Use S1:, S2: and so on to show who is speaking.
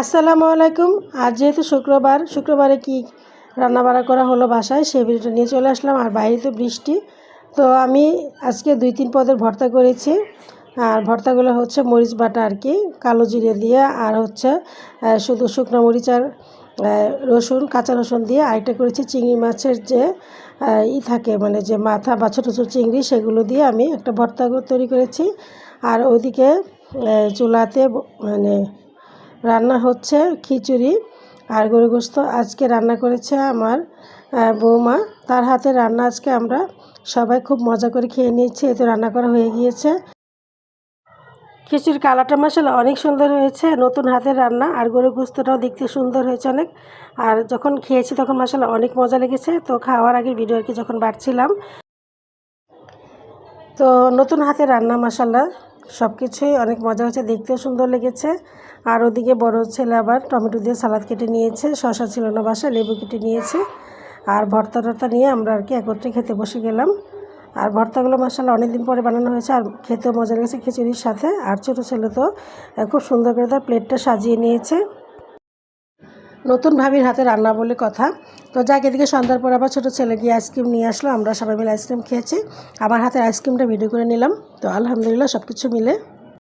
S1: আসসালামু আলাইকুম। আজ যেহেতু শুক্রবারে কি রান্নাবাড়া করা হলো বাসায় সেই ভিডিওটা নিয়ে চলে আসলাম। আর বাইরে তো বৃষ্টি, তো আমি আজকে 2-3 পদের ভর্তা করেছি। আর ভর্তাগুলো হচ্ছে মরিচ বাটা আর কি, কালো জিরে দিয়ে, আর হচ্ছে শুধু শুকনো মরিচ আর রসুন, কাঁচা রসুন দিয়ে। আরেকটা করেছি চিংড়ি মাছের যে থাকে, মানে যে মাথা বা ছোটো ছোটো চিংড়ি, সেগুলো দিয়ে আমি একটা ভর্তা তৈরি করেছি। আর ওইদিকে চুলাতে মানে রান্না হচ্ছে খিচুড়ি আর গরুর গোশত। আজকে রান্না করেছে আমার বৌমা, তার হাতে রান্না আজকে আমরা সবাই খুব মজা করে খেয়ে নিয়েছি। এতে রান্না করা হয়ে গিয়েছে। খিচুড়ির কালারটা মাশাআল্লাহ অনেক সুন্দর হয়েছে, নতুন হাতের রান্না। আর গরুর গোশতটাও দেখতে সুন্দর হয়েছে অনেক। আর যখন খেয়েছি তখন মাশাআল্লাহ অনেক মজা লেগেছে। তো খাওয়ার আগে ভিডিও আর কি যখন বাড়ছিলাম, তো নতুন হাতে রান্না মাশাআল্লাহ সব কিছুই অনেক মজা হয়েছে, দেখতেও সুন্দর লেগেছে। আর ওদিকে বড় ছেলে আবার টমেটো দিয়ে সালাদ কেটে নিয়েছে, শসা ছিল না বাসায়, লেবু কেটে নিয়েছে। আর ভর্তা নিয়ে আমরা আর কি একত্রে খেতে বসে গেলাম। আর ভর্তাগুলো মাশাআল্লাহ অনেক দিন পরে বানানো হয়েছে, আর খেতেও মজা লেগেছে খিচুড়ির সাথে। আর ছোটো ছেলে তো খুব সুন্দর করে তার প্লেটটা সাজিয়ে নিয়েছে। নতুন ভাবির হাতে রান্না বলে কথা। তো যাক, এদিকে সন্ধ্যার পর আবার ছোটো ছেলে গিয়ে আইসক্রিম নিয়ে আসলো, আমরা সবাই মিলে আইসক্রিম খেয়েছি। আমার হাতে আইসক্রিমটা ভিডিও করে নিলাম। তো আলহামদুলিল্লাহ সব কিছু মিলে